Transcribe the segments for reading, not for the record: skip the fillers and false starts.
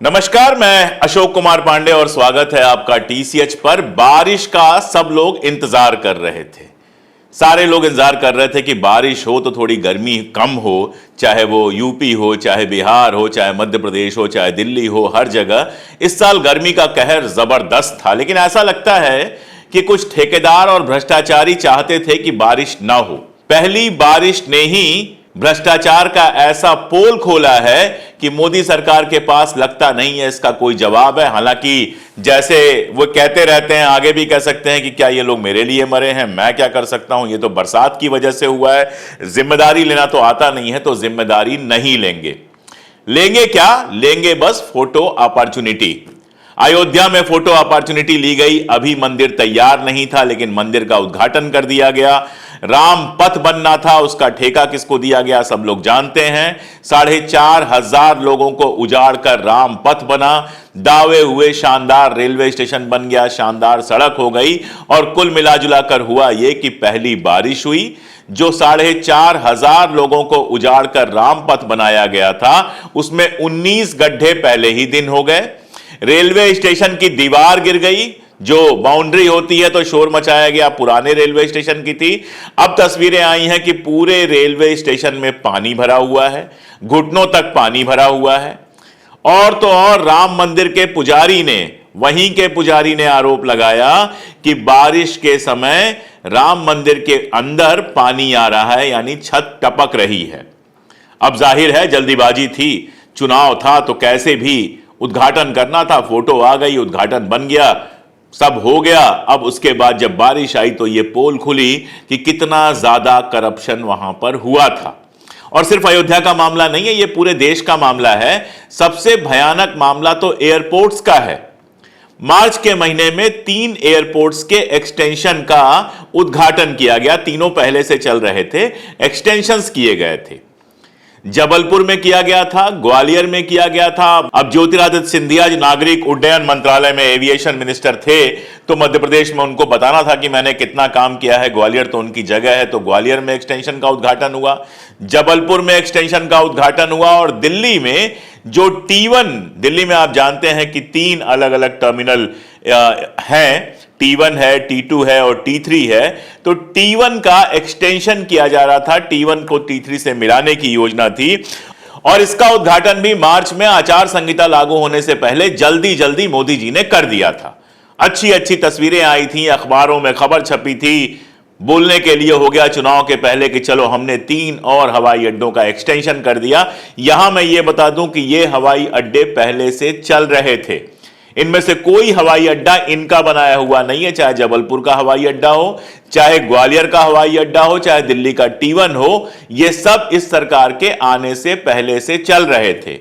नमस्कार, मैं अशोक कुमार पांडे और स्वागत है आपका टीसीएच पर। बारिश का सब लोग इंतजार कर रहे थे। सारे लोग इंतजार कर रहे थे कि बारिश हो तो थोड़ी गर्मी कम हो, चाहे वो यूपी हो, चाहे बिहार हो, चाहे मध्य प्रदेश हो, चाहे दिल्ली हो, हर जगह इस साल गर्मी का कहर जबरदस्त था। लेकिन ऐसा लगता है कि कुछ ठेकेदार और भ्रष्टाचारी चाहते थे कि बारिश ना हो। पहली बारिश ने ही भ्रष्टाचार का ऐसा पोल खोला है कि मोदी सरकार के पास लगता नहीं है इसका कोई जवाब है। हालांकि जैसे वो कहते रहते हैं, आगे भी कह सकते हैं कि क्या ये लोग मेरे लिए मरे हैं, मैं क्या कर सकता हूं, ये तो बरसात की वजह से हुआ है, जिम्मेदारी लेना तो आता नहीं है, तो जिम्मेदारी नहीं लेंगे। लेंगे क्या? लेंगे बस फोटो अपॉर्चुनिटी। अयोध्या में फोटो अपॉर्चुनिटी ली गई। अभी मंदिर तैयार नहीं था, लेकिन मंदिर का उद्घाटन कर दिया गया। राम पथ बनना था, उसका ठेका किसको दिया गया सब लोग जानते हैं। 4,500 लोगों को उजाड़ कर राम पथ बना। दावे हुए शानदार रेलवे स्टेशन बन गया, शानदार सड़क हो गई। और कुल मिलाजुला कर हुआ यह कि पहली बारिश हुई। जो 4,500 लोगों को उजाड़ कर राम पथ बनाया गया था, उसमें 19 गड्ढे पहले ही दिन हो गए। रेलवे स्टेशन की दीवार गिर गई। जो बाउंड्री होती है तो शोर मचाया गया, पुराने रेलवे स्टेशन की थी। अब तस्वीरें आई हैं कि पूरे रेलवे स्टेशन में पानी भरा हुआ है, घुटनों तक पानी भरा हुआ है। और तो और राम मंदिर के पुजारी ने, वहीं के पुजारी ने आरोप लगाया कि बारिश के समय राम मंदिर के अंदर पानी आ रहा है, यानी छत टपक रही है। अब जाहिर है जल्दीबाजी थी, चुनाव था तो कैसे भी उद्घाटन करना था। फोटो आ गई, उद्घाटन बन गया, सब हो गया। अब उसके बाद जब बारिश आई तो यह पोल खुली कि कितना ज्यादा करप्शन वहां पर हुआ था। और सिर्फ अयोध्या का मामला नहीं है, यह पूरे देश का मामला है। सबसे भयानक मामला तो एयरपोर्ट्स का है। मार्च के महीने में 3 एयरपोर्ट्स के एक्सटेंशन का उद्घाटन किया गया। तीनों पहले से चल रहे थे, एक्सटेंशंस किए गए थे। जबलपुर में किया गया था, ग्वालियर में किया गया था। अब ज्योतिरादित्य सिंधिया जो नागरिक उड्डयन मंत्रालय में एविएशन मिनिस्टर थे, तो मध्य प्रदेश में उनको बताना था कि मैंने कितना काम किया है। ग्वालियर तो उनकी जगह है, तो ग्वालियर में एक्सटेंशन का उद्घाटन हुआ, जबलपुर में एक्सटेंशन का उद्घाटन हुआ। और दिल्ली में जो T1, दिल्ली में आप जानते हैं कि 3 अलग अलग टर्मिनल हैं, T1 है, T2 है और T3 है। तो T1 का एक्सटेंशन किया जा रहा था, T1 को T3 से मिलाने की योजना थी। और इसका उद्घाटन भी मार्च में आचार संहिता लागू होने से पहले जल्दी जल्दी मोदी जी ने कर दिया था। अच्छी अच्छी तस्वीरें आई थी, अखबारों में खबर छपी थी, बोलने के लिए हो गया चुनाव के पहले कि चलो हमने 3 और हवाई अड्डों का एक्सटेंशन कर दिया। यहां मैं ये बता दूं कि ये हवाई अड्डे पहले से चल रहे थे। इनमें से कोई हवाई अड्डा इनका बनाया हुआ नहीं है, चाहे जबलपुर का हवाई अड्डा हो, चाहे ग्वालियर का हवाई अड्डा हो, चाहे दिल्ली का T1 हो। ये सब इस सरकार के आने से पहले से चल रहे थे।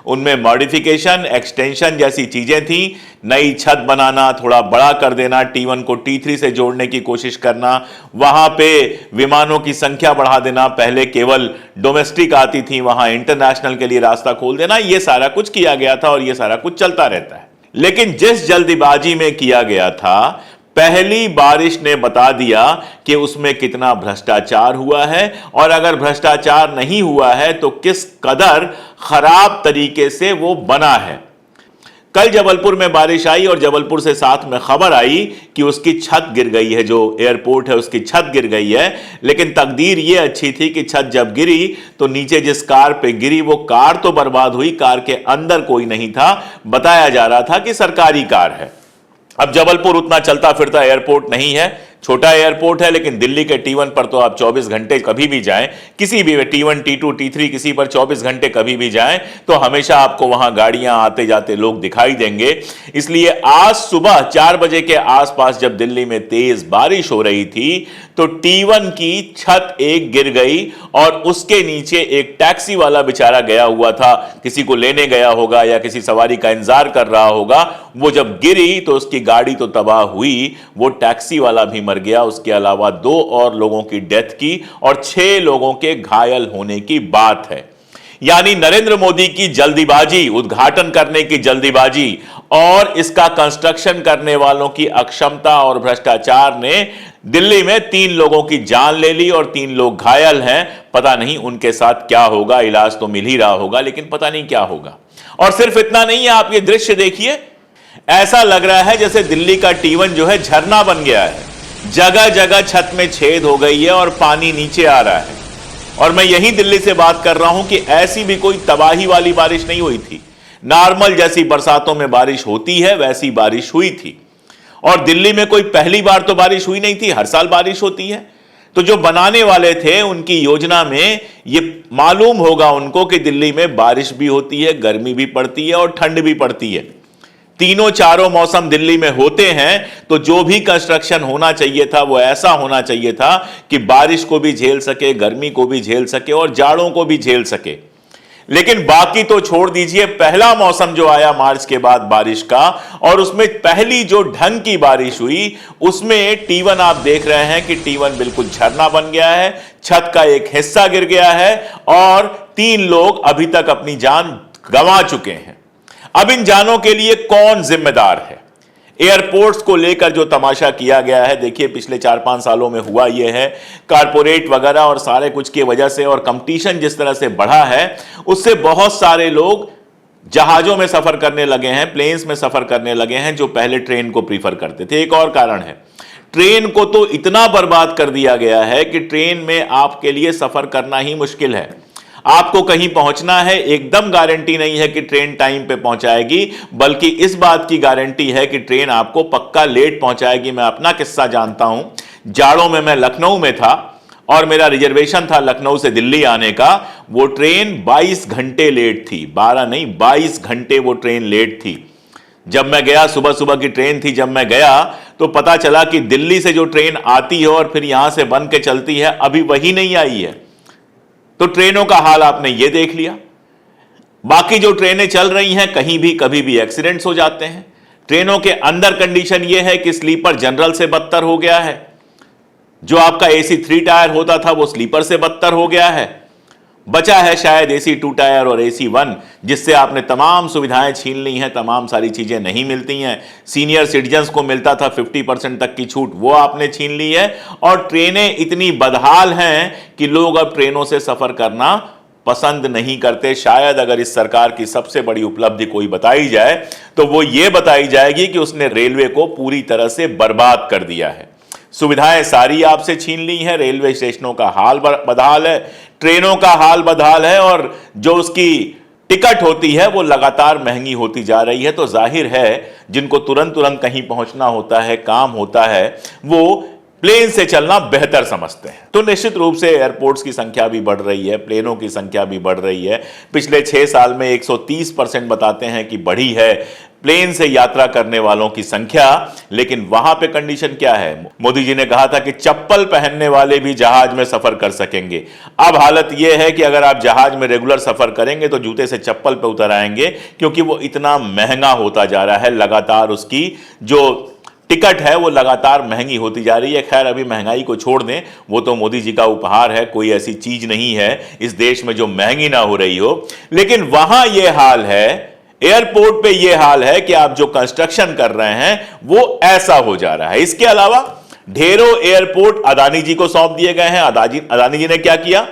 उनमें मॉडिफिकेशन, एक्सटेंशन जैसी चीजें थी। नई छत बनाना, थोड़ा बड़ा कर देना, T1 को T3 से जोड़ने की कोशिश करना, वहां पे विमानों की संख्या बढ़ा देना, पहले केवल डोमेस्टिक आती थी, वहां इंटरनेशनल के लिए रास्ता खोल देना, यह सारा कुछ किया गया था और यह सारा कुछ चलता रहता है। लेकिन जिस जल्दीबाजी में किया गया था, पहली बारिश ने बता दिया कि उसमें कितना भ्रष्टाचार हुआ है। और अगर भ्रष्टाचार नहीं हुआ है तो किस कदर खराब तरीके से वो बना है। कल जबलपुर में बारिश आई और जबलपुर से साथ में खबर आई कि उसकी छत गिर गई है, जो एयरपोर्ट है उसकी छत गिर गई है। लेकिन तकदीर ये अच्छी थी कि छत जब गिरी तो नीचे जिस कार पे गिरी वो कार तो बर्बाद हुई, कार के अंदर कोई नहीं था। बताया जा रहा था कि सरकारी कार है। अब जबलपुर उतना चलता फिरता एयरपोर्ट नहीं है, छोटा एयरपोर्ट है, लेकिन दिल्ली के T1 पर तो आप 24 घंटे कभी भी जाएं, किसी भी T1, T2, T3 किसी पर 24 घंटे कभी भी जाएं तो हमेशा आपको वहां गाड़ियां आते जाते लोग दिखाई देंगे। इसलिए आज सुबह 4 बजे के आसपास जब दिल्ली में तेज बारिश हो रही थी तो T1 की छत एक गिर गई और उसके नीचे एक टैक्सी वाला बेचारा गया हुआ था, किसी को लेने गया होगा या किसी सवारी का इंतजार कर रहा होगा। वो जब गिरी तो उसकी गाड़ी तो तबाह हुई, वो टैक्सी वाला भी मर गया। उसके अलावा 2 और लोगों की डेथ की और 6 लोगों के घायल होने की बात है। यानी नरेंद्र मोदी की जल्दीबाजी, उद्घाटन करने की जल्दीबाजी और इसका कंस्ट्रक्शन करने वालों की अक्षमता और भ्रष्टाचार ने दिल्ली में 3 लोगों की जान ले ली और 3 लोग घायल हैं। पता नहीं उनके साथ क्या होगा, इलाज तो मिल ही रहा होगा लेकिन पता नहीं क्या होगा। और सिर्फ इतना नहीं है, आप ये दृश्य देखिए, ऐसा लग रहा है जैसे दिल्ली का T1 जो है झरना बन गया है। जगह जगह छत में छेद हो गई है और पानी नीचे आ रहा है। और मैं यही दिल्ली से बात कर रहा हूं कि ऐसी भी कोई तबाही वाली बारिश नहीं हुई थी। नॉर्मल जैसी बरसातों में बारिश होती है वैसी बारिश हुई थी। और दिल्ली में कोई पहली बार तो बारिश हुई नहीं थी, हर साल बारिश होती है। तो जो बनाने वाले थे उनकी योजना में ये मालूम होगा उनको कि दिल्ली में बारिश भी होती है, गर्मी भी पड़ती है और ठंड भी पड़ती है। तीनों चारों मौसम दिल्ली में होते हैं। तो जो भी कंस्ट्रक्शन होना चाहिए था वो ऐसा होना चाहिए था कि बारिश को भी झेल सके, गर्मी को भी झेल सके और जाड़ों को भी झेल सके। लेकिन बाकी तो छोड़ दीजिए, पहला मौसम जो आया मार्च के बाद बारिश का, और उसमें पहली जो ढंग की बारिश हुई उसमें T1 आप देख रहे हैं कि T1 बिल्कुल झरना बन गया है, छत का एक हिस्सा गिर गया है और 3 लोग अभी तक अपनी जान गंवा चुके हैं। अब इन जानों के लिए कौन जिम्मेदार है? एयरपोर्ट्स को लेकर जो तमाशा किया गया है, देखिए पिछले 4-5 सालों में हुआ यह है, कारपोरेट वगैरह और सारे कुछ की वजह से और कंपटीशन जिस तरह से बढ़ा है उससे बहुत सारे लोग जहाजों में सफर करने लगे हैं, प्लेन्स में सफर करने लगे हैं जो पहले ट्रेन को प्रीफर करते थे। एक और कारण है, ट्रेन को तो इतना बर्बाद कर दिया गया है कि ट्रेन में आपके लिए सफर करना ही मुश्किल है। आपको कहीं पहुंचना है, एकदम गारंटी नहीं है कि ट्रेन टाइम पे पहुंचाएगी, बल्कि इस बात की गारंटी है कि ट्रेन आपको पक्का लेट पहुंचाएगी। मैं अपना किस्सा जानता हूं, जाड़ों में मैं लखनऊ में था और मेरा रिजर्वेशन था लखनऊ से दिल्ली आने का। वो ट्रेन 22 घंटे लेट थी, 12 नहीं 22 घंटे वो ट्रेन लेट थी। जब मैं गया, सुबह सुबह की ट्रेन थी, जब मैं गया तो पता चला कि दिल्ली से जो ट्रेन आती है और फिर यहां से बन के चलती है अभी वही नहीं आई है। तो ट्रेनों का हाल आपने ये देख लिया। बाकी जो ट्रेनें चल रही हैं कहीं भी कभी भी एक्सीडेंट्स हो जाते हैं। ट्रेनों के अंदर कंडीशन ये है कि स्लीपर जनरल से बदतर हो गया है, जो आपका AC 3 टायर होता था वो स्लीपर से बदतर हो गया है। बचा है शायद AC 2 टायर और AC 1, जिससे आपने तमाम सुविधाएं छीन ली हैं, तमाम सारी चीजें नहीं मिलती हैं। सीनियर सिटीजन्स को मिलता था 50% तक की छूट, वो आपने छीन ली है। और ट्रेनें इतनी बदहाल हैं कि लोग अब ट्रेनों से सफर करना पसंद नहीं करते। शायद अगर इस सरकार की सबसे बड़ी उपलब्धि कोई बताई जाए तो वो ये बताई जाएगी कि उसने रेलवे को पूरी तरह से बर्बाद कर दिया है। सुविधाएं सारी आपसे छीन ली हैं, रेलवे स्टेशनों का हाल बदहाल है, ट्रेनों का हाल बदहाल है और जो उसकी टिकट होती है वो लगातार महंगी होती जा रही है। तो जाहिर है जिनको तुरंत तुरंत कहीं पहुंचना होता है, काम होता है, वो प्लेन से चलना बेहतर समझते हैं। तो निश्चित रूप से एयरपोर्ट्स की संख्या भी बढ़ रही है, प्लेनों की संख्या भी बढ़ रही है। पिछले 6 साल में 130% बताते हैं कि बढ़ी है प्लेन से यात्रा करने वालों की संख्या। लेकिन वहां पे कंडीशन क्या है? मोदी जी ने कहा था कि चप्पल पहनने वाले भी जहाज में सफर कर सकेंगे। अब हालत यह है कि अगर आप जहाज में रेगुलर सफर करेंगे तो जूते से चप्पल पे उतर आएंगे, क्योंकि वो इतना महंगा होता जा रहा है। लगातार उसकी जो टिकट है वो लगातार महंगी होती जा रही है। खैर अभी महंगाई को छोड़ दें, वो तो मोदी जी का उपहार है, कोई ऐसी चीज नहीं है इस देश में जो महंगी ना हो रही हो। लेकिन वहां यह हाल है, एयरपोर्ट पे यह हाल है कि आप जो कंस्ट्रक्शन कर रहे हैं वो ऐसा हो जा रहा है। इसके अलावा ढेरों एयरपोर्ट अदानी जी को सौंप दिए गए हैं। अदानी जी ने क्या किया?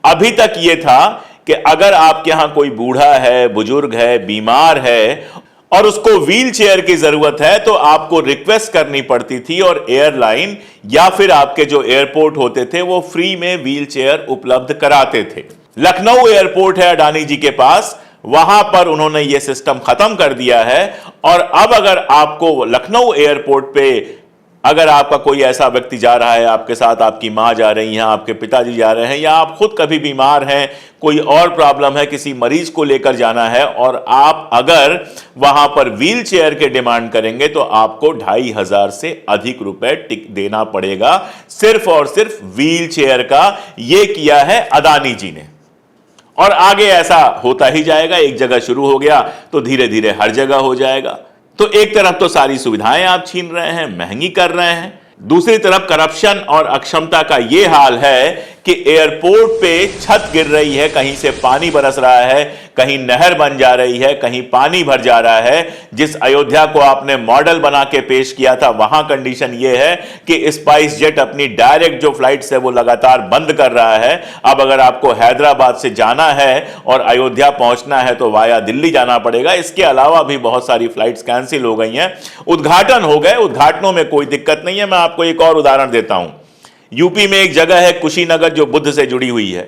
अभी तक यह था कि अगर आपके यहां कोई बूढ़ा है, बुजुर्ग है, बीमार है और उसको व्हील चेयर की जरूरत है तो आपको रिक्वेस्ट करनी पड़ती थी और एयरलाइन या फिर आपके जो एयरपोर्ट होते थे वो फ्री में व्हील चेयर उपलब्ध कराते थे। लखनऊ एयरपोर्ट है अडानी जी के पास, वहां पर उन्होंने यह सिस्टम खत्म कर दिया है। और अब अगर आपको लखनऊ एयरपोर्ट पे अगर आपका कोई ऐसा व्यक्ति जा रहा है, आपके साथ आपकी मां जा रही हैं, आपके पिताजी जा रहे हैं, या आप खुद कभी बीमार हैं, कोई और प्रॉब्लम है, किसी मरीज को लेकर जाना है और आप अगर वहां पर व्हील चेयर के डिमांड करेंगे तो आपको 2500 से अधिक रुपए देना पड़ेगा, सिर्फ और सिर्फ व्हील चेयर का। यह किया है अदानी जी ने और आगे ऐसा होता ही जाएगा। एक जगह शुरू हो गया तो धीरे धीरे हर जगह हो जाएगा। तो एक तरफ तो सारी सुविधाएं आप छीन रहे हैं, महंगी कर रहे हैं, दूसरी तरफ करप्शन और अक्षमता का यह हाल है कि एयरपोर्ट पे छत गिर रही है, कहीं से पानी बरस रहा है, कहीं नहर बन जा रही है, कहीं पानी भर जा रहा है। जिस अयोध्या को आपने मॉडल बना के पेश किया था, वहां कंडीशन यह है कि स्पाइस जेट अपनी डायरेक्ट जो फ्लाइट्स है वो लगातार बंद कर रहा है। अब अगर आपको हैदराबाद से जाना है और अयोध्या पहुंचना है तो वाया दिल्ली जाना पड़ेगा। इसके अलावा भी बहुत सारी फ्लाइट्स कैंसिल हो गई हैं, उद्घाटन हो गए। उद्घाटनों में कोई दिक्कत नहीं है। मैं आपको एक और उदाहरण देता हूं। यूपी में एक जगह है कुशीनगर जो बुद्ध से जुड़ी हुई है,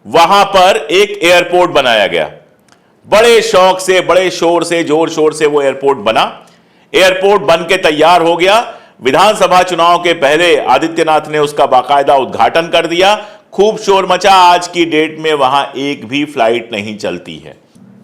वहां पर एक एयरपोर्ट बनाया गया। बड़े शौक से, बड़े शोर से, जोर शोर से वो एयरपोर्ट बना। एयरपोर्ट बन के तैयार हो गया। विधानसभा चुनाव के पहले आदित्यनाथ ने उसका बाकायदा उद्घाटन कर दिया। खूब शोर मचा। आज की डेट में वहां एक भी फ्लाइट नहीं चलती है।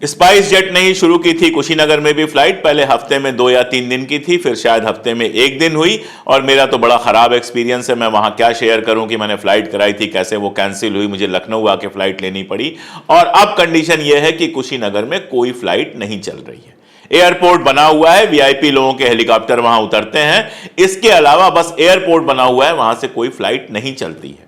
स्पाइस जेट ने ही शुरू की थी कुशीनगर में भी फ्लाइट। पहले हफ्ते में 2 या 3 दिन की थी, फिर शायद हफ्ते में 1 दिन हुई। और मेरा तो बड़ा खराब एक्सपीरियंस है। मैं वहां क्या शेयर करूं कि मैंने फ्लाइट कराई थी, कैसे वो कैंसिल हुई, मुझे लखनऊ आके फ्लाइट लेनी पड़ी। और अब कंडीशन यह है कि कुशीनगर में कोई फ्लाइट नहीं चल रही है। एयरपोर्ट बना हुआ है, वीआईपी लोगों के हेलीकॉप्टर वहां उतरते हैं। इसके अलावा बस एयरपोर्ट बना हुआ है, वहां से कोई फ्लाइट नहीं चलती है।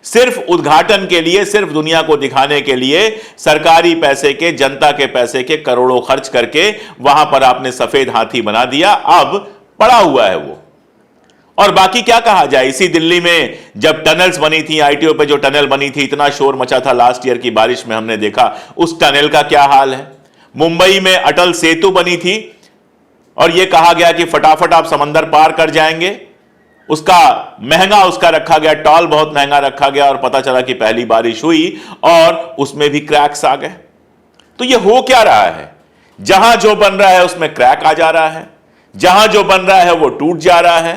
सिर्फ उद्घाटन के लिए, सिर्फ दुनिया को दिखाने के लिए सरकारी पैसे के, जनता के पैसे के करोड़ों खर्च करके वहां पर आपने सफेद हाथी बना दिया। अब पड़ा हुआ है वो। और बाकी क्या कहा जाए। इसी दिल्ली में जब टनल्स बनी थी, आईटीओ पे जो टनल बनी थी, इतना शोर मचा था लास्ट ईयर की बारिश में, हमने देखा उस टनल का क्या हाल है। मुंबई में अटल सेतु बनी थी और यह कहा गया कि फटाफट आप समंदर पार कर जाएंगे। उसका महंगा उसका रखा गया, टॉल बहुत महंगा रखा गया, और पता चला कि पहली बारिश हुई और उसमें भी क्रैक्स आ गए। तो यह हो क्या रहा है। जहां जो बन रहा है उसमें क्रैक आ जा रहा है, जहां जो बन रहा है वो टूट जा रहा है।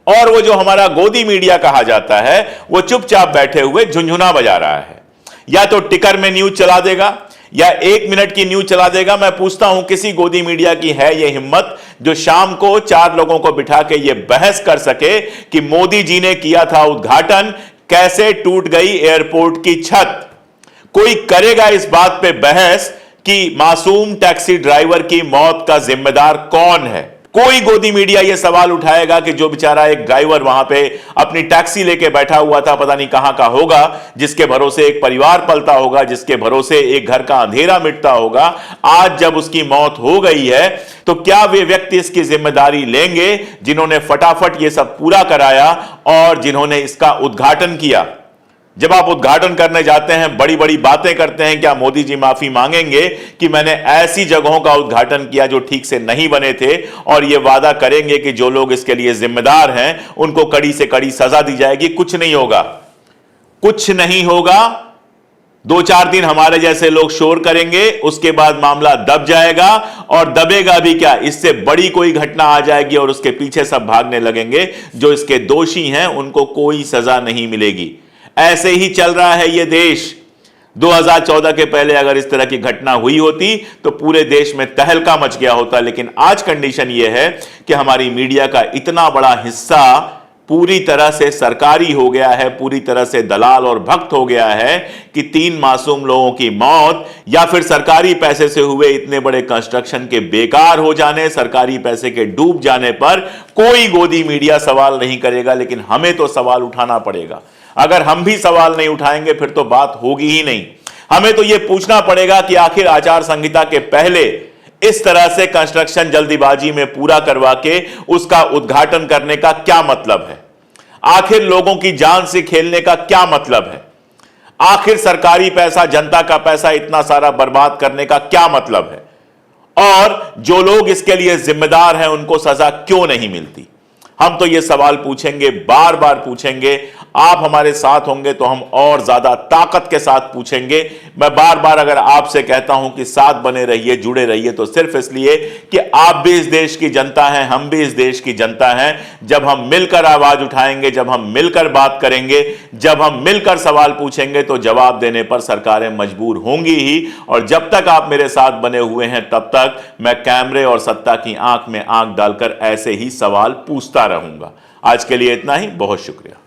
और वो जो हमारा गोदी मीडिया कहा जाता है वो चुपचाप बैठे हुए झुनझुना बजा रहा है। या तो टिकर में न्यूज चला देगा या 1 मिनट की न्यूज चला देगा। मैं पूछता हूं किसी गोदी मीडिया की है यह हिम्मत जो शाम को 4 लोगों को बिठा के यह बहस कर सके कि मोदी जी ने किया था उद्घाटन, कैसे टूट गई एयरपोर्ट की छत। कोई करेगा इस बात पे बहस कि मासूम टैक्सी ड्राइवर की मौत का जिम्मेदार कौन है। कोई गोदी मीडिया यह सवाल उठाएगा कि जो बेचारा एक ड्राइवर वहां पे अपनी टैक्सी लेके बैठा हुआ था, पता नहीं कहां का होगा, जिसके भरोसे एक परिवार पलता होगा, जिसके भरोसे एक घर का अंधेरा मिटता होगा, आज जब उसकी मौत हो गई है तो क्या वे व्यक्ति इसकी जिम्मेदारी लेंगे जिन्होंने फटाफट यह सब पूरा कराया और जिन्होंने इसका उद्घाटन किया। जब आप उद्घाटन करने जाते हैं, बड़ी बड़ी बातें करते हैं, क्या मोदी जी माफी मांगेंगे कि मैंने ऐसी जगहों का उद्घाटन किया जो ठीक से नहीं बने थे, और यह वादा करेंगे कि जो लोग इसके लिए जिम्मेदार हैं उनको कड़ी से कड़ी सजा दी जाएगी। कुछ नहीं होगा, कुछ नहीं होगा। 2-4 दिन हमारे जैसे लोग शोर करेंगे, उसके बाद मामला दब जाएगा। और दबेगा भी क्या, इससे बड़ी कोई घटना आ जाएगी और उसके पीछे सब भागने लगेंगे। जो इसके दोषी हैं उनको कोई सजा नहीं मिलेगी। ऐसे ही चल रहा है यह देश। 2014 के पहले अगर इस तरह की घटना हुई होती तो पूरे देश में तहलका मच गया होता। लेकिन आज कंडीशन यह है कि हमारी मीडिया का इतना बड़ा हिस्सा पूरी तरह से सरकारी हो गया है, पूरी तरह से दलाल और भक्त हो गया है कि 3 मासूम लोगों की मौत या फिर सरकारी पैसे से हुए इतने बड़े कंस्ट्रक्शन के बेकार हो जाने, सरकारी पैसे के डूब जाने पर कोई गोदी मीडिया सवाल नहीं करेगा। लेकिन हमें तो सवाल उठाना पड़ेगा। अगर हम भी सवाल नहीं उठाएंगे फिर तो बात होगी ही नहीं। हमें तो यह पूछना पड़ेगा कि आखिर आचार संहिता के पहले इस तरह से कंस्ट्रक्शन जल्दीबाजी में पूरा करवा के उसका उद्घाटन करने का क्या मतलब है। आखिर लोगों की जान से खेलने का क्या मतलब है। आखिर सरकारी पैसा, जनता का पैसा इतना सारा बर्बाद करने का क्या मतलब है। और जो लोग इसके लिए जिम्मेदार हैं उनको सजा क्यों नहीं मिलती। हम तो ये सवाल पूछेंगे, बार बार पूछेंगे। आप हमारे साथ होंगे तो हम और ज्यादा ताकत के साथ पूछेंगे। मैं बार बार अगर आपसे कहता हूं कि साथ बने रहिए, जुड़े रहिए, तो सिर्फ इसलिए कि आप भी इस देश की जनता हैं, हम भी इस देश की जनता हैं। जब हम मिलकर आवाज उठाएंगे, जब हम मिलकर बात करेंगे, जब हम मिलकर सवाल पूछेंगे तो जवाब देने पर सरकारें मजबूर होंगी ही। और जब तक आप मेरे साथ बने हुए हैं तब तक मैं कैमरे और सत्ता की आंख में आंख डालकर ऐसे ही सवाल पूछता रहूंगा। आज के लिए इतना ही। बहुत शुक्रिया।